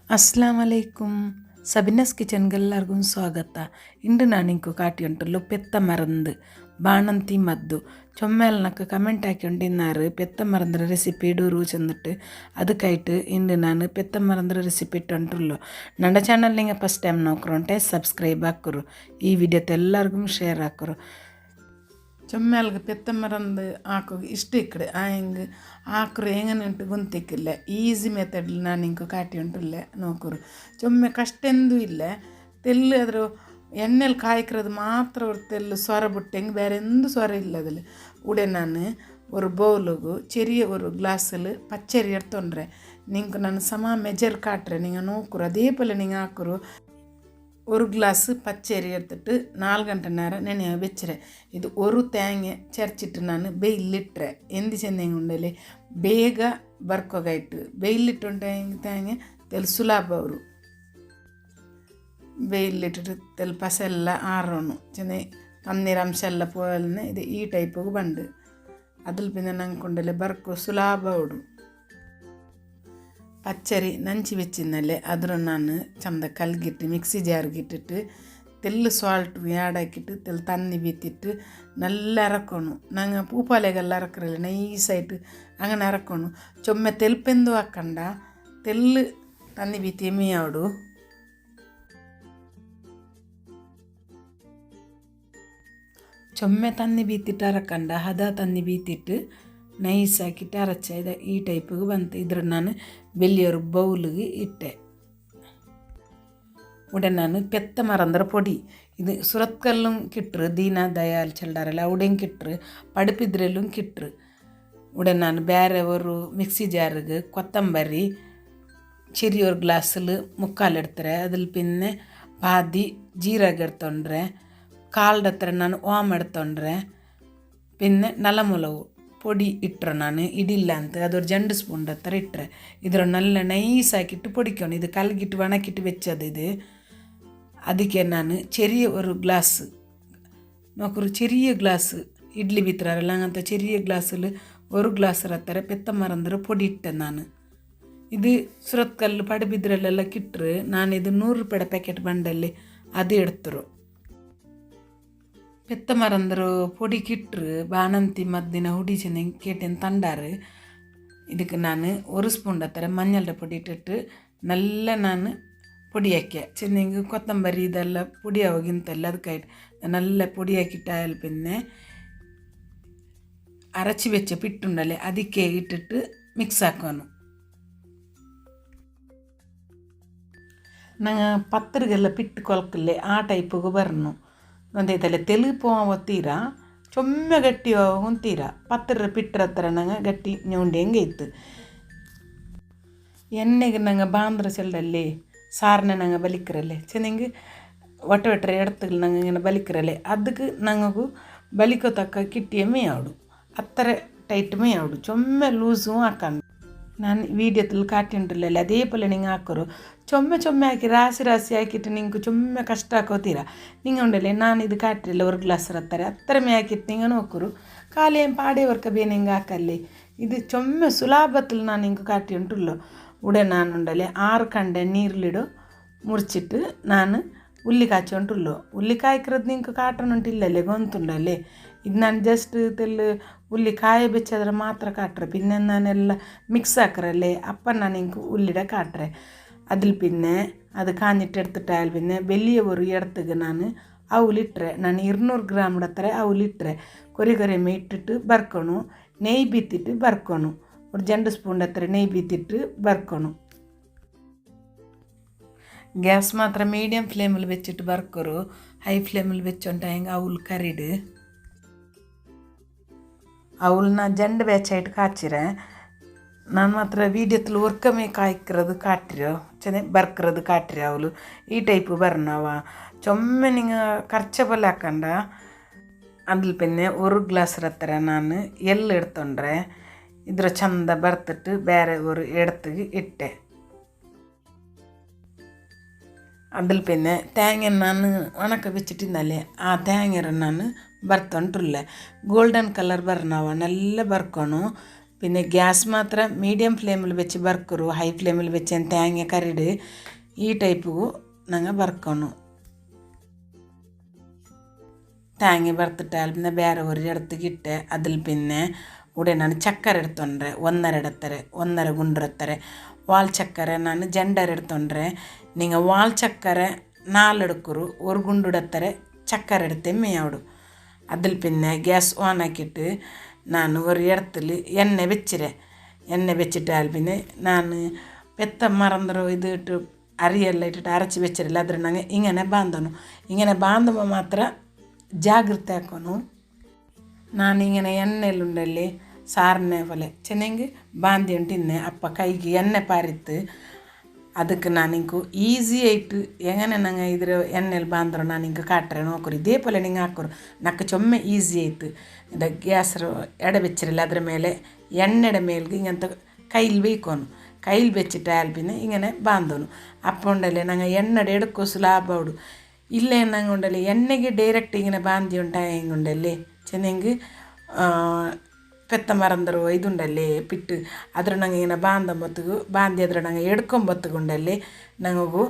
ಅಸ್ಲಾಮಲೈಕುಂ ಸಬಿನಸ್ ಕಿಚನ್ಗೆ ಎಲ್ಲರಿಗೂ ಸ್ವಾಗತ. ಇಂದು ನಾನು ಇಂಕು ಕಾಟಿ ಉಂಟುಲ್ಲು ಪೆತ್ತ ಮರಂದು ಬಾಣಂತಿ ಮದ್ದು ಚೊಮ್ಮೆಲ್ನಕ್ಕೆ ಕಮೆಂಟ್ ಹಾಕಿ ಉಂಟಿನಾರು ಪೆತ್ತ ಮರಂದ್ರ ರೆಸಿಪಿ ಇಡೂರು ಚೆಂದಿಟ್ಟು ಅದಕ್ಕಾಯ್ತು ಇಂದು ನಾನು ಪೆತ್ತ ಮರಂದ್ರ ರೆಸಿಪಿ ಇಟ್ಟುಂಟುಲ್ಲು. ನನ್ನ ಚಾನಲ್ ನಿಂಗೆ ಫಸ್ಟ್ ಟೈಮ್ ನೋಡ್ಕೊಂಡೆ ಸಬ್ಸ್ಕ್ರೈಬ್ ಹಾಕರು, ಈ ವಿಡಿಯೋತೆ ಎಲ್ಲರಿಗೂ ಶೇರ್ ಹಾಕರು. ಚೊಮ್ಮೆಲ್ಗೆ ಪೆತ್ತ ಮರಂದು ಹಾಕೋ ಇಷ್ಟ ಇಕ್ಕಡೆ ಹಿಂಗೆ ಹಾಕ್ರು ಹೆಂಗನುಂಟು ಗುಂತಿಕ್ಕಿಲ್ಲ. ಈಸಿ ಮೆಥಡ್ ನಾನು ಹಿಂಗೆ ಕಾಟಿ ಉಂಟುಲ್ಲ ನೋಕರು. ಚೊಮ್ಮೆ ಕಷ್ಟೆಂದೂ ಇಲ್ಲ, ತೆಲ್ಲು ಅದ್ರ ಎಣ್ಣೆಲಿ ಕಾಯ್ಕಿರೋದು ಮಾತ್ರ ಅವ್ರ ತೆಲ್ಲು ಸ್ವರ ಬಿಟ್ಟು ಹೆಂಗೆ ಬೇರೆ ಎಂದೂ ಸ್ವರ ಇಲ್ಲ ಅದಲ್ಲಿ ಉಡೆ. ನಾನು ஒரு பவுலுக்கு ചെറിയ ஒரு கிளாஸில் பச்சரி எடுத்துன்றேன். நீங்கள் நான் சம மெஜர் காட்டுறேன், நீங்கள் நோக்குறோம் அதே போல் நீங்கள் ஆக்குறோம். ஒரு கிளாஸு பச்சரி எடுத்துட்டு 4 ಗಂಟೆ நேரம் ನೆನೆ வெச்சுறேன். ಇದು ஒரு தேங்காய் ಚರ್ಚಿಟ್ಟು ನಾನು ಬೇಯ್ಲಿಟ್ರೆ ಎಂದಿ ಚೆಂದಂಗೆ ಉಂಡಲ್ಲಿ ಬೇಗ ಬರ್ಕೋಗಾಯ್ತು. ಬೇಯ್ಲಿಟ್ಟುಂಟೆ ಹಿಂಗೆ ತೇಂಗೆ ತೆಲ್ ಸುಲಭ ಅವರು ಬೇಯ್ಲಿಟ್ಟು ತೆಲ್ ಪಸೆಲ್ಲ ಆರೋನು ಚೆಂದ ಪನ್ನೀರ್ ಅಂಶ ಎಲ್ಲ ಪೋಯಲ್ನೆ ಇದು ಈ ಟೈಪಿಗೆ ಬಂಡು ಅದ್ರ ಪಿಂದ ನಂಗೆ ಕೊಂಡಲ್ಲಿ ಬರ್ಕೋ ಸುಲಭ ಅವಡು. ಪಚ್ಚರಿ ನಂಚಿ വെച്ചിന്നല്ലേ ಅದ್ರ ನಾನು ಚಂದ ಕಲ್ಗಿಟ್ಟು ಮಿಕ್ಸಿ ಜಾರ್ಗಿಟ್ಟಿಟ್ಟು ತೆಲ್ಲು ಸಾಲ್ಟ್ ಆ್ಯಡ್ ಹಾಕಿಟ್ಟು ತೆಲ್ ತಣ್ಣಿ ಬೀತಿಟ್ಟು നല്ല ಅರಕೋಣು. ನಂಗೆ ಪೂಪಾಲೆಗೆಲ್ಲ ಅರಕರಿಲ್ಲ, ನೈಸಾയിട്ട് അങ്ങനെ ಅರಕೋಣು. ಚೊಮ್ಮೆ ತೆಲ್ಪೆಂದು ಹಾಕಂಡ ತೆಲ್ಲು ತಣ್ಣಿ ಬೀತಿ ಎಮ್ಮಿಯಾಡು. ಚೊಮ್ಮೆ ತಣ್ಣಿ ಬೀತಿಟ್ಟು ಅರಕಂಡ ಹದ ತಣ್ಣಿ ಬೀತಿಟ್ಟು ನೈಸ್ ಹಾಕಿಟ್ಟು ಅರಚ ಇದು ಈ ಟೈಪಿಗೆ ಬಂತು. ಇದ್ರ ನಾನು ಬೆಲ್ಲಿಯವ್ರ ಬೌಲಿಗೆ ಇಟ್ಟೆ. ಉಡೆ ನಾನು ಪೆತ್ತ ಮರಂದ್ರ ಪೊಡಿ ಇದು ಸುರತ್ಕಲ್ಲು ಕಿಟ್ರು, ದೀನ ದಯಾಲ್ ಚೆಲ್ಲಾರಲ್ಲ ಅವಡೆಂಗೆ ಕಿಟ್ರು, ಪಡುಪಿದ್ರಲ್ಲೂ ಕಿಟ್ರು. ಉಡೆ ನಾನು ಬೇರೆ ಅವರು ಮಿಕ್ಸಿ ಜಾರಿಗೆ ಕೊತ್ತಂಬರಿ ചെറിയൊരു ഗ്ലാസ്സിൽ മുക്കാലെടുത്തരെ അതിൽ പിന്നെ പാതി ജീരകം എടുത്തോണ്ടരെ കാലിൻ്റെ അത്ര ನಾನು ಓಮ್ എടുത്തോണ്ടരെ പിന്നെ നല്ല മുളക് പൊടി ഇട്ടರೆ ನಾನು ಇಡಿಲ್ಲ ಅಂತ ಅದೊಂದು 2 ಸ್ಪೂನ್ ಹತ್ರ ಇಟ್ಟರೆ ಇದರ നല്ല ನೈಸ್ ಹಾಕಿಟ್ಟು പൊടിക്കണം. ಇದು ಕಲ್ಗಿಟ್ಟು ಒಣಕಿಟ್ಟು വെച്ചത് ಇದು. ಅದಕ್ಕೆ ನಾನು ചെറിയ ഒരു ഗ്ലാസ് നോക്കൊരു ചെറിയ ഗ്ലാസ് ഇഡ്ഡലി ಬಿತ್ತರಲ್ಲ അങ്ങനത്തെ ചെറിയ ഗ്ലാസ്സിൽ ഒരു ഗ്ലാസ് ಹತ್ರ ಪೆತ್ತ ಮರಂದ್ರ പൊടി ಇಟ್ಟೆ ನಾನು. ಇದು ಸುರತ್ಕಲ್ಲು ಪಡುಬಿದ್ರಲ್ಲೆಲ್ಲ ಕಿಟ್ಟರು ನಾನು ಇದು 100 ರೂಪಾಯಿ ಪ್ಯಾಕೆಟ್ ಬಂಡಲ್ಲಿ ಅದು ಎಡ್ತರು. ಪೆತ್ತ ಮರಂದರು പൊടി ಕಿಟ್ರು ಬಾಣಂತಿ ಮದ್ದಿನ ಹುಡಿ ಚೆಂದಂಗೆ ಕೇಟೇನು ತಂಡಾರು. ಇದಕ್ಕೆ ನಾನು 1 ಸ್ಪೂನ್ ಹತ್ರ ಮഞ്ഞളുടെ പൊടി ಇಟ್ಟಿಟ್ಟು നല്ല ನಾನು പൊടി ಹಾಕಿ ಚೆಂದಂಗೆ ಕೊತ್ತಂಬರಿ ಇದೆಲ್ಲ പൊടി ಆವಾಗಿಂತಲ್ಲ ಅದಕ್ಕಾಯ್ತು നല്ല പൊടി ಹಾಕಿಟ್ಟಾಯಲ್ പിന്നെ ಅರಚಿ വെച്ച പിട്ടുണ്ടല്ലേ ಅದಕ್ಕೆ ಇಟ್ಟಿಟ್ಟು ಮಿಕ್ಸ್ ಹಾಕೋನು. ನಂಗೆ ಪತ್ರಗೆಲ್ಲ ಪಿಟ್ಟು ಕೊಲ್ಕಲ್ಲೇ ಆ ಟೈಪಿಗೆ ಬರ್ನು ಒಂದೈತಲ್ಲ ತೆಲುಗು ಪೋವ ಒತ್ತೀರ ಚೊಮ್ಮೆ ಗಟ್ಟಿ ಹೊಂತೀರ ಪತ್ರ ಪಿಟ್ರ ಹತ್ರ ನಂಗೆ ಗಟ್ಟಿ ñೌಂಡಿ ಹೆಂಗೆ ಇತ್ತು. ಎಣ್ಣೆಗೆ ನಂಗೆ ಬಾಂದ್ರ ಚೆಲ್ಲಲ್ಲಿ ಸಾರನ್ನ ನಂಗೆ ಬಲಿಕ್ಕಿರಲ್ಲೇ ಚೆಂದಂಗೆ ಒಟ್ಟರೆ ಎಡ್ತಗಳು ನಂಗೆ ಇങ്ങനെ ಬಲಿಕ್ಕಿರಲ್ಲೇ ಅದಕ್ಕೆ ನಂಗೂ ಬಲಿಕೋ ತಕ್ಕ ಕಿಟ್ಟಿಯ ಮೇಯಾಡು ಅತ್ತರ ಟೈಟ್ ಮೇಯಾಡು ಚೊಮ್ಮೆ ಲೂಸು ಹಾಕೊಂಡು ನಾನು ವೀಡಿಯೋದಲ್ಲಿ ಕಾಟಿ ಉಂಟಲ್ಲ ಅದೇ ಪೋಲೆ ನಿಂಗೆ ಹಾಕೋರು. ಚೊಮ್ಮೆ ಚೊಮ್ಮೆ ಹಾಕಿ ರಾಸಿ ಹಾಕಿಟ್ಟು ನಿಂಗೆ ಚೊಮ್ಮೆ ಕಷ್ಟ ಹಾಕೋತೀರ ನಿಂಗೆ ಉಂಡಲ್ಲ. ನಾನು ಇದು ಕಾಟಿರಲ್ಲ 1 ಗ್ಲಾಸ್ ಹತ್ತಾರೆ ಹತ್ತರ ಮೇ ಹಾಕಿಟ್ಟು ನಿಂಗೆ ನೋಕರು ಖಾಲಿ ಏನು ಪಾಡೆ ವರ್ಕ ಬೇನೆ ಹಿಂಗೆ ಹಾಕಲ್ಲಿ ಇದು ಚೊಮ್ಮೆ ಸುಲಭದಲ್ಲಿ ನಾನು ಹಿಂಗೆ ಕಾಟಿ ಉಂಟುಲ್ಲೋ. ಉಡೆ ನಾನು ಉಂಡಲೆ 6 ಕಂಡೆ ನೀರ್ಲಿಡು ಮುರ್ಚಿಟ್ಟು ನಾನು ಉಲ್ಲಿ ಕಾಚಿ ಉಂಟುಲ್ಲೋ. ಉಲ್ಲಿ ಕಾಯ್ಕಿರೋದು ನಿಂಗೆ ಕಾಟನುಂಟಿಲ್ಲಲ್ಲೇ ಗೊಂತುಂಡಲ್ಲೇ ಇದು ನಾನು ಜಸ್ಟ್ ತೆಲ್ಲು ಉಲ್ಲಿ ಕಾಯಿ ಬೆಚ್ಚಾದ್ರೆ ಮಾತ್ರ ಕಾಟ್ರೆ പിന്നെ ನಾನೆಲ್ಲ ಮಿಕ್ಸ್ ಹಾಕರಲ್ಲೇ ಅಪ್ಪ ನಾನು ಹಿಂಗೆ ಉಲ್ಲಿಡ ಕಾಟ್ರೆ അതിൽ പിന്നെ അത് കാഞ്ഞിട്ട് എടുത്തിട്ടായാൽ പിന്നെ വലിയ ഒരു ഇടത്തേക്ക് ഞാൻ അവലിട്ടರೆ ನಾನು 200 ಗ್ರಾಮ್ ಹತ್ರ ಅವಲಿಟ್ಟರೆ ಕೊರಿಗೊರೆಮೆ ಇಟ್ಟಿಟ್ಟು ಬರ್ಕೊಣು ನೆಯ್ ಬಿತ್ತಿಟ್ಟು ಬರ್ಕೊಣು ಒಂದು 2 ಸ್ಪೂನ್ ಹತ್ರ ನೆಯ್ ಬಿತ್ತಿಟ್ಟು ಬರ್ಕೊಣು. ಗ್ಯಾಸ್ ಮಾತ್ರ ಮೀಡಿಯಮ್ ಫ್ಲೇಮಲ್ಲಿ വെച്ചിട്ട് ಬರ್ಕೊರು, ಹೈ ಫ್ಲೇಮಲ್ಲಿ വെച്ചോണ്ട ಹೆಂಗೆ ಅವಲ್ ಕರಿಡು ಅವಳನ್ನ ಜಂಡು ಬೆಚ್ಚಾയിട്ട് ಕಾಚಿರೆ ನಾನು ಮಾತ್ರ ವೀಡಿಯೋದಲ್ಲಿ ಒರ್ಕಮೇ ಕಾಯ್ಕಿರೋದು ಕಾಟಿರೋ ಚೆಂದ ಬರ್ಕಿರೋದು ಕಾಟಿರಿ ಅವಳು ಈ ಟೈಪು ಬರ್ನವ ಚೊಮ್ಮೆ ನಿಂಗೆ ಖರ್ಚಬಲ್ಲ ಹಾಕಂಡ ಅದ್ರ പിന്നെ 1 ಗ್ಲಾಸ್ ಹತ್ರ ನಾನು ಎಳ್ಳು എടുത്തോണ്ടರೆ ಇದ್ರ ಚಂದ ಬರ್ತಿಟ್ಟು ಬೇರೆ ஒரு ಎಡತ್ತಿಗೆ ಇಟ್ಟೆ. അതിൽ പിന്നെ തേങ്ങ ನಾನು ಒಣಕ വെച്ചിട്ടിന്നല്ലേ ಆ ತೇಂಗರ ನಾನು ಬರ್ತೊಂಟ್ರಲ್ಲ ಗೋಲ್ಡನ್ ಕಲರ್ ಬರ್ನವ ನೆಲ್ಲ ಬರ್ಕೊಣು. പിന്നെ ഗ്യാസ് മാത്രം മീഡിയം ഫ്ലെയിമിൽ വെച്ച് ബർക്കರು ഹൈ ഫ്ലെയിമിൽ വെച്ച് തേങ്ങ കറിട് ഈ ടൈപ്പ് ഞങ്ങൾ ബർക്കണം. തേങ്ങ വറുത്തിട്ടാൽ പിന്നെ വേറെ ഒരു എടുത്തിട്ട് അതിൽ പിന്നെ ഉടനെ ನಾನು ಚಕ್ಕರೆ എടുത്തോണ്ടರೆ ഒന്നര ಗುಂಡ್ರತ್ತರೆ ವಾಲ್ ಚಕ್ಕರೆ ನಾನು ಜಂಡರ್ എടുത്തോണ്ടರೆ നിങ്ങൾ വാൽ ചക്കരെ 4 എടുക്കുರು ഒരു ಗುಂಡುಡತ್ತರೆ ചക്കരെ എടുത്ത് എമ്മയാവിടും. അതിൽ പിന്നെ ഗ്യാസ് ഓൺ ആക്കിയിട്ട് ನಾನು ഒരു ഇടത്തിൽ എണ്ണ വെച്ചിട്ടാൽ പിന്നെ ನಾನು പെത്ത മറന്നറോ ഇത് ഇട്ട് അരിയെല്ലാം ഇട്ടിട്ട് അരച്ച് വെച്ചിരില്ല അದ್ರ ನಂಗೆ ഇങ്ങനെ ബാന്തുമ്പോൾ മാത്ര ಜಾಗ್ರತೆ ಹಾಕೋನು. ನಾನಿങ്ങനെ ಎಣ್ಣೆಲ್ಲುಂಡಲ್ಲಿ ಸಾರನೆ പോലെ ಚೆನ್ನಂಗೆ ಬಾಂದಿ ಉಂಟಿನ್ನೆ ಅಪ್ಪ ಕೈಗೆ ಎಣ್ಣೆ ಪಾರಿತ್ತು ಅದಕ್ಕೆ ನಾನಿಂಕು ಈಸಿ ಆಯಿತು ಹೆಂಗನೆ ನಂಗೆ ಇದ್ರ ಎಣ್ಣೆಲಿ ಬಾಂದ್ರು ನಾನು ಹಿಂಗೆ ಕಾಟ್ರೆ ನೋಕರು ಇದೇ ಪೊಲೆ ನಿಂಗೆ ಹಾಕೋರು ನಕ್ಕ ಚೊಮ್ಮೆ ಈಸಿ ಆಯಿತು. ಇದು ಗ್ಯಾಸರು ಎಡೆ ಬೆಚ್ಚಿರಲ್ಲ ಅದ್ರ ಮೇಲೆ ಎಣ್ಣೆಡೆ ಮೇಲ್ಗೆ ಹಿಂಗಂತ കയ്യിൽ വെയ്ക്കോന്നു കയ്യിൽ വെച്ചിട്ട് അയാൾ പിന്നെ ഇങ്ങനെ ബാന്തോന്നു. അപ്പം ഉണ്ടല്ലേ ഞങ്ങൾ എണ്ണയുടെ എടുക്കോ സുലാഭോടും ಇಲ್ಲ ಏನಂಗುಂಡಲ್ಲಿ ಎಣ್ಣೆಗೆ ಡೈರೆಕ್ಟ್ ಇങ്ങനെ ಬಾಂದಿ ಉಂಟಾಯಂಗುಂಡಲ್ಲಿ ಚೆನ್ನಂಗೆ ಪೆತ್ತ ಮರಂದರು ಇದುಂಡಲ್ಲಿ ಪಿಟ್ಟು ಅದ್ರ ನಂಗೆ ಇങ്ങനെ ಬಾಂದಿ ಅದ್ರ ನಂಗೆ ಎಡ್ಕೊಂಬತ್ತುಗುಂಡಲ್ಲಿ ನಂಗೂ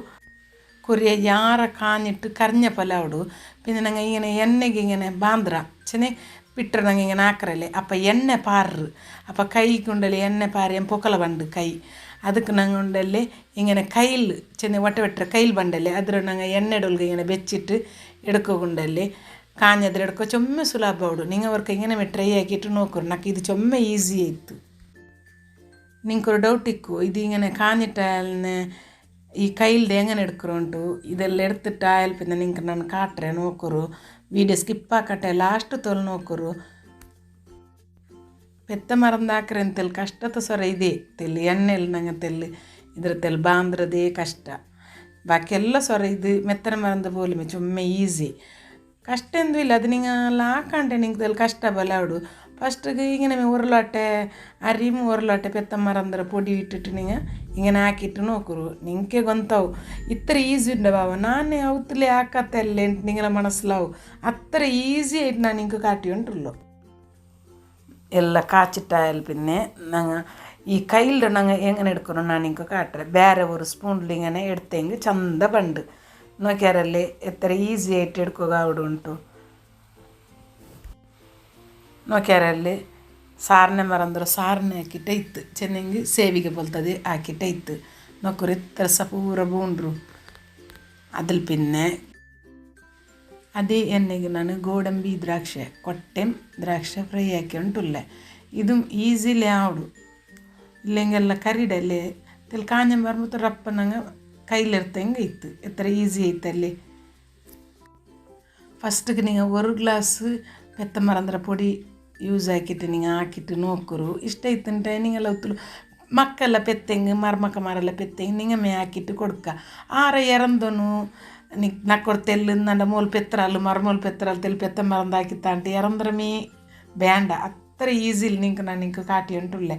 ಕೊರಿಯ ಯಾರ ಕಾഞ്ഞിട്ട് കറിഞ്ഞ പലാവിടു പിന്നെ ഞങ്ങൾ ഇങ്ങനെ എണ്ണയ്ക്ക് ഇങ്ങനെ ബാന്ദ്ര ചെന്നെ പിട്ടർ ഞങ്ങൾ ഇങ്ങനെ ആക്കറല്ലേ അപ്പം എണ്ണ പാറ് അപ്പം കൈക്കുണ്ടല്ലേ എണ്ണ പാറി പൊക്കല പണ്ട് കൈ ಅದಕ್ಕೆ ನಂಗೆ ಉಂಡಲ್ಲಿ ಹಿಂಗೆ ಕೈಲ್ ಚೆನ್ನ ಒಟ್ಟೆ ಕೈಲ್ ಬಂಡಲ್ಲಿ ಅದ್ರ ನಂಗೆ ಎಣ್ಣೆಡೊಲ್ಗೆ ಹಿಂಗೆ ಬೆಚ್ಚಿಟ್ಟು ಎಡ್ಕೋಗುಂಡಲ್ಲಿ ಕಾഞ്ഞದ್ರ ಎಡ್ಕೊ ಚೊಮ್ಮೆ ಸುಲಭ ಅವಡು ನಿಂಗೆ ಅವ್ರ ಹಿಂಗೆ ಟ್ರೈ ಹಾಕಿಟ್ಟು ನೋಕೋರು ನಾಲ್ಕು ಇದು ಚೊಮ್ಮೆ ಈಸಿ ಆಯಿತು. ನಿಂಗೆ ಡೌಟ್ ಇಕ್ಕು ಇದು ಹಿಂಗೆ ಕಾഞ്ഞിട്ട് ഈ കയ്യിൽടെ എങ്ങനെ എടുക്കുന്നുണ്ട് ഇതെല്ലാം എടുത്തിട്ടായാൽ പിന്നെ നിങ്ങൾക്ക് ನಾನು കാട്ടെ നോക്കರು വീഡിയോ സ്കിപ്പാക്കട്ടെ ലാസ്റ്റ് തോൽ നോക്കರು. പെത്ത മറന്നാക്കರೆಂತೆಲ್ಲ ಕಷ್ಟದ ಸ್ವರ ಇದೆ ತೆಲ್ಲಿ ಎಣ್ಣೆಲ್ಲಿ ನಂಗೆ ತೆಲ್ಲಿ ಇದ್ರ ತೆಲ್ಲಿ ಬಾಂದ್ರದೇ ಕಷ್ಟ ಬಾಕಿ ಎಲ್ಲ ಸ್ವರ ಇದು ಮೆತ್ತನ ಮರಂದ ಬೋಲಿಮೆ ಚೊಮ್ಮೆ ಈಸಿ ಕಷ್ಟ ಎಂದೂ ಇಲ್ಲ ಅದು ನಿಂಗೆಲ್ಲ ಹಾಕಂಡೆ ನಿಂಗೆ ತೆಲ್ಲಿ ಕಷ್ಟ ಬಲಾಡು ಫಸ್ಟಿಗೆ ಹಿಂಗೆ ಉರುಳಾಟೆ ಉರುಳಾಟೆ ಪೆತ್ತ ಮರಂದ್ರ ಪೊಡಿ ಇಟ್ಟಿಟ್ಟು ನಿಂಗೆ ಹಿಂಗೆ ಹಾಕಿಟ್ಟು ನೋಕರು ನಿಂಗೆ ಗೊಂತಾವು ಇತ್ರ ಈಸಿ ಉಂಡ ಬಾವ ನಾನೇ ಅವತ್ತಲೇ ಹಾಕತ್ತಲ್ಲೇ ನಿಂಗೆಲ್ಲ ಮನಸ್ಲಾವು ಅತ್ರ ಈಸಿ ಆಯ್ತು ನಾನು ನಿಂಗೆ ಕಾಟಿ ಉಂಟುಲ್ಲೋ ಎಲ್ಲ ಕಾಚಿಟ್ಟಾಯಲ್ പിന്നെ ഞങ്ങൾ ഈ കയ്യിൽ ഞങ്ങൾ എങ്ങനെ എടുക്കണം ഞാൻ നിങ്ങൾക്ക് കാട്ടെ വേറെ ഒരു സ്പൂണിൽ ഇങ്ങനെ എടുത്തെങ്കിൽ ചന്ത പണ്ട് നോക്കിയാരല്ലേ എത്ര ഈസി ആയിട്ട് എടുക്കുക അവിടെ ഉണ്ടു നോക്കിയാരല്ലേ ಸಾರನೆ ಮರಂದ್ರೆ ಸಾರನೆ ಹಾಕಿಟ್ಟೆ ಇತ್ತು ಚೆನ್ನಾಗಿ ಸೇವಿಗೆ ಬಲ್ತದೆ ಹಾಕಿಟ್ಟೆ ಇತ್ತು ನೋಕರು ಇತ್ತರ ಸಪೂರ ಬೂಂಡ್ರು അതിൽ പിന്നെ അതേ എണ്ണയ്ക്ക് ഞാൻ ഗോഡമ്പി ദ്രാക്ഷ കൊട്ടയും ദ്രാക്ഷ ഫ്രൈ ആക്കി ഉണ്ടല്ലേ ഇതും ഈസിലി ആവിടും ഇല്ലെങ്കിലെല്ലാം കറിയിടല്ലേ ഇതിൽ കാഞ്ഞം പറയുമ്പോൾ റപ്പനങ്ങ് കയ്യിലെടുത്തെങ്കിൽ ഇತ್ತು എത്ര ഈസി ആയിത്തല്ലേ. ഫസ്റ്റിಗೆ നിങ്ങൾ ഒരു ഗ്ലാസ് പെത്ത മറന്നര പൊടി ಯೂಸ್ ಹಾಕಿಟ್ಟು നിങ്ങൾ ಹಾಕಿಟ್ಟು ನೋಕರು ಇಷ್ಟ ಇತ್ತಂటే ನಿಂಗೆಲ್ಲ ಒತ್ತಲು ಮಕ್ಕೆಲ್ಲ ಪೆತ್ತೆಂಗೆ ಮರಮಲ್ಲ ಪೆತ್ತೆಂಗೆ ನಿಂಗೆ ಮೇ ಹಾಕಿಟ್ಟು ಕೊಡ್ಕ ಆರ ಎರಂದನು ನಕ್ಕೊಡು ತೆಲ್ಲು ನನ್ನ ಮೂಲ ಪೆತ್ತರಾಲು ಮರಮೂಲ ಪೆತ್ತರಾಲು ತೆಲ್ ಪೆತ್ತ ಮರಂದು ಹಾಕಿತ್ತಾಂಟಿ ಎರಂದ್ರಮೀ ಬೇಂಡ ಅത്ര ಈಸಿಲಿ ನಿಂಗೆ ನಾನು ನಿಂಗೆ ಕಾಟಿ ಉಂಟುಲ್ಲೆ.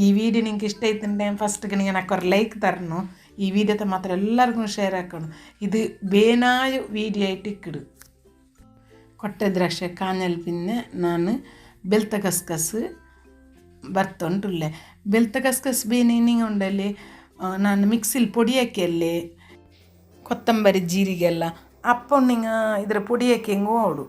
ಈ ವಿಡಿಯೋ ನಿಂಗೆ ಇಷ್ಟ ಐತಂಡೆ ಫಸ್ಟ್ಗೆ ನಿಂಗೆ ನಕ್ಕೊರು ಲೈಕ್ ತರನು ಈ ವಿಡಿಯೋದ ಮಾತ್ರ ಎಲ್ಲರಿಗೂ ಶೇರ್ ಹಾಕೋಣ. ಇದು ಬೇನಾಯು ವಿಡಿಯೋ ಆയിട്ട് ಇಕ್ಕಿಡು ಕೊಟ್ಟೆ ದ್ರಾಕ್ಷೆ ಕಾഞ്ഞಲ್ പിന്നെ ನಾನು ಬೆಲ್ತ ಕಸ್ಕಸ್ ಬರ್ತುಂಟುಲ್ಲೆ ಬೆಲ್ತ ಕಸ್ಕಸ್ ಬೇನೇನಿಂಗ್ ಉಂಡಲ್ಲಿ ನಾನು ಮಿಕ್ಸಿಲಿ ಪೊಡಿ ಹಾಕಿಯಲ್ಲೇ ಕೊತ್ತಂಬರಿ ಜೀರಿಗೆ ಎಲ್ಲ അപ്പം നിങ്ങൾ ಇದರ പൊടി ಹಾಕಿಂಗೂ ഓടു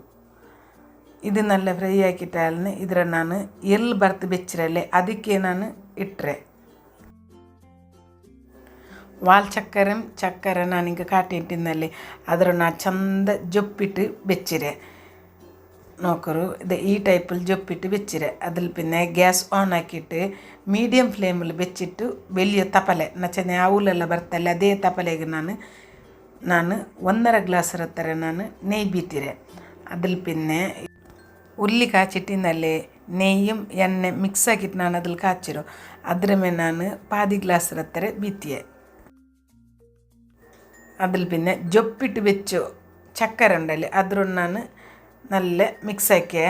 ഇത് നല്ല ഫ്രൈ ആക്കിയിട്ടാലിന് ಇದರ ನಾನು ಎಲ್ಲಿ ಬರ್ತು ಬೆಚ್ಚಿರಲ್ಲೇ ಅದಕ್ಕೆ ನಾನು ಇಟ್ಟರೆ ವಾಲ್ ಚಕ್ಕರೆ ನಾನು ಹಿಂಗೆ ಕಾಟಿ ಇಟ್ಟಿದ್ದಲ್ಲಿ ಅದರ ನಾ ಚಂದ ಜೊಪ್ಪಿಟ್ಟು ಬೆಚ್ಚಿರೆ നോക്കറു ഇത് ഈ ടൈപ്പിൽ ജൊപ്പിട്ട് വെച്ചിരെ അതിൽ പിന്നെ ഗ്യാസ് ഓൺ ആക്കിയിട്ട് മീഡിയം ഫ്ലെയിമിൽ വെച്ചിട്ട് വലിയ തപ്പലെ എന്നുവെച്ചാൽ അവലെಲ್ಲ ಬರ್ತಲ್ಲ ಅದೇ ತಪಲೆಗೆ ನಾನು 1.5 ಗ್ಲಾಸ್ ಇರುತ್ತಾರೆ ನಾನು നെയ്യ് ಬೀತಿರೆ അതിൽ പിന്നെ ഉള്ളി കാച്ചിട്ടിന്നല്ലേ നെയ്യും എണ്ണ മിക്സ് ആക്കിയിട്ട് ನಾನು അതിൽ കാച്ചിರೋ ಅದ್ರ ಮೇಲೆ ನಾನು പാതി ഗ്ലാസ് ഇರುತ್ತಾರೆ ಬೀತಿಯೆ അതിൽ പിന്നെ ജൊപ്പിട്ട് വെച്ചു ചക്കര ഉണ്ടല്ലേ അದ್ರ ನಾನು നല്ല ಮಿಕ್ಸ್ ಆಕೆ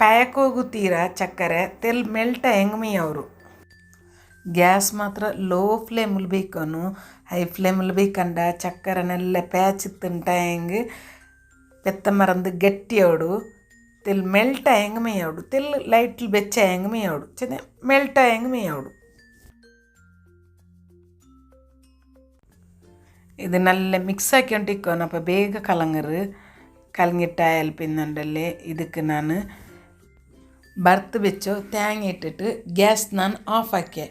ಪ್ಯಾಕ್ ಹೋಗುತ್ತೀರ ಚಕ್ಕರೆ ತೆಲ್ ಮೆಲ್ಟ ಹೆಂಗೆ ಅವರು ಗ್ಯಾಸ್ ಮಾತ್ರ ಲೋ ಫ್ಲೇಮಲ್ಲಿ ಬೇಕನು ಹೈ ಫ್ಲೇಮಲ್ಲಿ ಬೇಕಂಡ ಚಕ್ಕರನೆಲ್ಲ ಪ್ಯಾಚ್ ತಿಂಟ ಹೆಂಗೆ ಪೆತ್ತ ಮರಂದು ಗಟ್ಟಿ ಅವಡು ತೆಲ್ ಮೆಲ್ಟ್ ಆಯಂಗೆ ಮೇಯಾವಡು ತೆಲ್ ಲೈಟ್ಲ್ ಬೆಚ್ಚ ಆಯಂಗೆ ಮೇಯಾವಡು ಚೆನ್ನ ಮೆಲ್ಟ್ ಆಯಂಗೆ ಮೇಯಾವಡು. ഇത് നല്ല മിക്സാക്കിക്കൊണ്ടിരിക്കുകയാണ്. അപ്പോൾ വേഗം കലങ്ങിട്ടായാൽ പിന്നുണ്ടല്ലേ ഇതിക്ക് ഞാൻ ബറുത്ത് വെച്ചോ തേങ്ങ ഇട്ടിട്ട് ഗ്യാസ് ഞാൻ ഓഫാക്കിയ.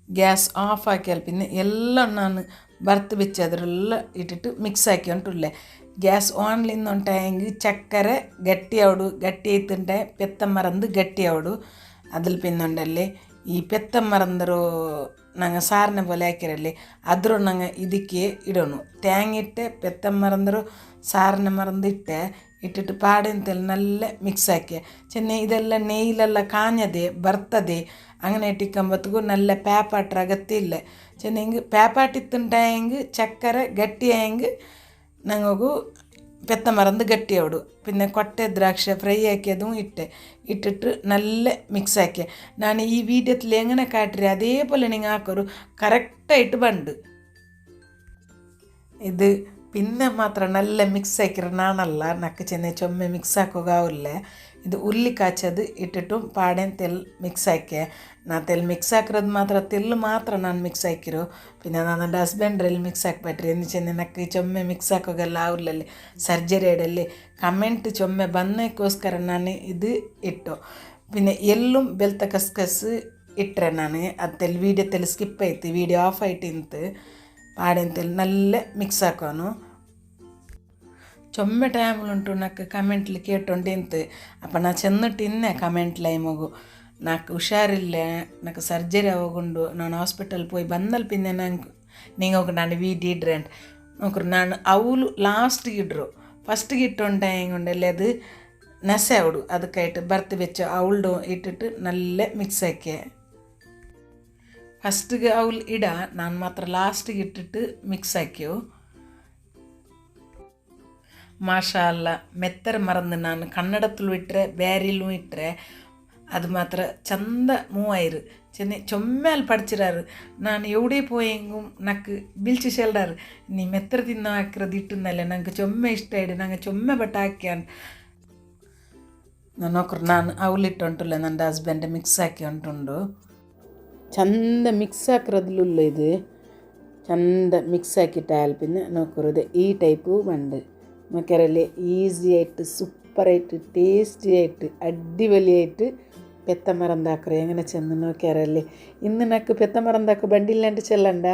ഗ്യാസ് ഓഫാക്കിയാൽ പിന്നെ എല്ലാം ഞാൻ ബറുത്ത് വെച്ച് അതിലെല്ലാം ഇട്ടിട്ട് മിക്സ് ആക്കിക്കൊണ്ടില്ലേ. ಗ್ಯಾಸ್ ಆನ್ಲಿಂದ ಉಂಟಾಯಂಗೆ ಚಕ್ಕರೆ ಗಟ್ಟಿಯಾವಡು ಗಟ್ಟಿ ಐತುಂಟಾಯ ಪೆತ್ತ ಮರಂದು ಗಟ್ಟಿಯಾವಡು ಅದ್ರಲ್ಲಿ ಪಿನ್ನುಂಡಲ್ಲಿ ಈ ಪೆತ್ತ ಮರಂದರು ನಂಗೆ ಸಾರಿನ പോലെ ಹಾಕಿರಲ್ಲಿ ಅದ್ರ ನಂಗೆ ಇದಕ್ಕೆ ಇಡೋನು ತೇಂಗಿಟ್ಟೆ ಪೆತ್ತ ಮರಂದರು ಸಾರಿನ ಮರಂದು ಇಟ್ಟಿಟ್ಟು പാടെന്തൽ നല്ല മിക്സ് ആക്കിയ ചെന്നൈ ഇതെല്ലാം നെയ്യിലെല്ലാം കാഞ്ഞതേ ബർത്തതേ അങ്ങനെ ഇട്ടിക്കുമ്പോഴത്തേക്കും നല്ല പേപ്പാട്ടർ അകത്തില്ല ചെന്നെങ്കിൽ പേപ്പാട്ടിത്തുണ്ടായെങ്കിൽ ചക്കര ഗട്ടിയായെങ്കിൽ ഞങ്ങൾക്ക് പെത്ത മറന്ന് ഗട്ടിയാവിടും. പിന്നെ കൊട്ട ദ്രാക്ഷ ഫ്രൈ ആക്കിയതും ഇട്ടിട്ട് നല്ല മിക്സ് ആക്കിയ. ഞാൻ ഈ വീഡിയോത്തിൽ എങ്ങനെ കാട്ടിരി അതേപോലെ നിങ്ങൾ ആക്കൊരു കറക്റ്റായിട്ട് ബണ്ട് ഇത് പിന്നെ മാത്രം നല്ല മിക്സ് ആക്കിರ ನಾನಲ್ಲ ನಕ್ಕ ಚೆನ್ನ ಚೊಮ್ಮೆ ಮಿಕ್ಸ್ ಹಾಕೋಗಾವಿಲ್ಲ. ಇದು ಉರ್ಲಿ ಕಾಚದು ಇಟ್ಟಿಟ್ಟು ಪಾಡೇನು ತೆಲ್ ಮಿಕ್ಸ್ ಹಾಕಿ ನಾ ತೆಲ್ ಮಿಕ್ಸ್ ಹಾಕಿರೋದು ಮಾತ್ರ ತೆಲ್ಲು ಮಾತ್ರ ನಾನು ಮಿಕ್ಸ್ ಹಾಕಿರು. പിന്നെ ನನ್ನ ಹಸ್ಬೆಂಡ್ರಲ್ಲಿ ಮಿಕ್ಸ್ ಹಾಕ್ಬಿಟ್ರಿ ಎಂದು ಚೆನ್ನ ನಕ್ಕ ಚೊಮ್ಮೆ ಮಿಕ್ಸ್ ಹಾಕೋಗೆಲ್ಲ ಅವ್ರಲ್ಲಿ ಸರ್ಜರಿ ಆಡಲ್ಲಿ ಕಮೆಂಟ್ ಚೊಮ್ಮೆ ಬಂದಕ್ಕೋಸ್ಕರ ನಾನು ಇದು ಇಟ್ಟು. പിന്നെ എല്ലും ಬೆಲ್ತ ಕಸ್ಕಸ್ ಇಟ್ಟರೆ ನಾನು ಅದು ವೀಡಿಯೋ ತೆಲ್ ಸ್ಕಿಪ್ ಆಯ್ತು ವೀಡಿಯೋ ಆಫ್ ಆಯ್ತು ಇಂತು പാടെന്തൽ നല്ല മിക്സ് ആക്കാനു. ചൊമ്മ ടൈമിലുಂಟು నాకు ಕಮೆಂಟ್ಲಿ ಕೇಟೊಂಡಿಂತು ಅಪ್ಪ ನಾ ಚೆന്നിಟ್ಟು ಇನ್ನೇ ಕಮೆಂಟ್ಲೈ ಮಗು నాకు ಹುಷಾರಿಲ್ಲ నాకు ಸರ್ಜರಿ ಆಗೋಗುಂಡು ನಾನು ಹಾಸ್ಪಿಟಲ್ പോയി ಬಂದಲ್ പിന്നെ നിങ്ങൾക്ക് ನಾನು വീഡിയോ ഇടേണ്ട നോക്കರು ನಾನು ಅವಳು ಲಾಸ್ಟಿಗೆ ಇಡ್ರು ಫಸ್ಟಿಗೆ ഇട്ടുണ്ടായതുകൊണ്ടല്ലേ അത് നശയാവിടും ಅದಕ್ಕಾയിട്ട് ಬರ್ത്ത് വെച്ച് ಅವಳು ಇಟ್ಟಿಟ್ಟು നല്ല മിക്സ് ആക്കിയ. ಫಸ್ಟಿಗೆ ಅವಳು ನಾನು ಮಾತ್ರ ಲಾಸ್ಟಿಗೆ ಇಟ್ಟಿಟ್ಟು ಮಿಕ್ಸ್ ಹಾಕ್ಯೋ. ಮಾಷಾ ಅಲ್ಲ ಮೆತ್ತರ ಮರಂದು ನಾನು ಕನ್ನಡದಲ್ಲೂ ಇಟ್ಟರೆ ಬೇರೆಲ್ಲೂ ಇಟ್ಟರೆ ಅದು ಮಾತ್ರ ಚಂದ ಮೂವಾಯಿರು ಚೆನ್ನ ಚೊಮ್ಮೇಲೆ ಪಡಿಸಿರಾರು. ನಾನು ಎವಡೇ ಪೋಯೆಂಗು ನಕ್ಕು ಬಿಲ್ಚಿ ಸೆಲ್ಡಾರು ನೀ ಮೆತ್ತರ ತಿನ್ನೋ ಹಾಕಿರೋದು ಇಟ್ಟುಂದಲ್ಲ ನಂಗೆ ಚೊಮ್ಮೆ ಇಷ್ಟ ಇಡು ನಂಗೆ ಚೊಮ್ಮೆ ಬಟ್ ಹಾಕ್ಯಾನ್ ನಾನು ನೋಕ್ರು ನಾನು ಅವಲಿಟ್ಟು ಉಂಟುಲ್ಲ ನನ್ನ ಹಸ್ಬೆಂಡ್ ಮಿಕ್ಸ್ ಹಾಕಿ ಉಂಟುಂಡು ಚಂದ ಮಿಕ್ಸ್ ಹಾಕಿರೋದ್ಲುಲ್ಲ ಇದು ಚಂದ ಮಿಕ್ಸ್ ಹಾಕಿಟ್ಟಾಲ್ പിന്നെ നോക്കരുത് ഈ ടൈപ്പ് ഉണ്ട് നോക്കിയാലേ ഈസി ആയിട്ട് സൂപ്പറായിട്ട് ടേസ്റ്റി ആയിട്ട് അടിപൊളിയായിട്ട് പെത്ത മറന്താക്കറ് എങ്ങനെ ചെന്ന് നോക്കിയാറല്ലേ. ഇന്ന് നക്ക് പെത്ത മറന്താക്ക ബണ്ടില്ലാണ്ട് ചെല്ലണ്ട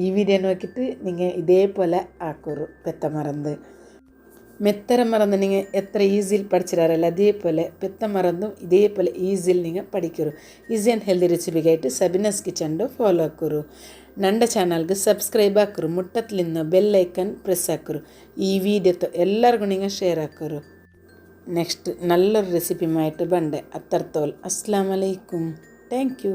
ഈ വീഡിയോ നോക്കിയിട്ട് നിങ്ങൾ ഇതേപോലെ ആക്കൊരു പെത്ത മറന്ത് மெத்தர மறந்து நீங்கள் எத்தனை ஈஸியில் படிச்சிடாரಲ್ಲ அதேപോലെ பெத்த மறந்தும் இதேപോലെ ಈಸಿಲಿ நீங்கள் படிக்கிறோம். ಈಸಿ ಆ್ಯಂಡ್ ಹೆಲ್ದಿ ರೆಸಿಪಿಗಾയിട്ട് ಸಬಿನಾಸ್ ಕಿಚನ್ಡು ಫಾಲೋ ಹಾಕೋರು. ನನ್ನ ಚಾನಲ್ಗೆ ಸಬ್ಸ್ಕ್ರೈಬ್ ಹಾಕೋರು ಮುಟ್ಟತ್ಲಿಂದ ಬೆಲ್ ಐಕನ್ ಪ್ರೆಸ್ ಹಾಕೋರು. ಈ ವಿಡಿಯೋతో ಎಲ್ಲರಿಗೂ നിങ്ങൾ ഷെയർ ಹಾಕೋರು. നെക്സ്റ്റ് നല്ലൊരു റെസിപ്പിയുമായിട്ട് ബണ്ട് അത്തർത്തോൽ അസ്സലാമു അലൈക്കും. Thank you.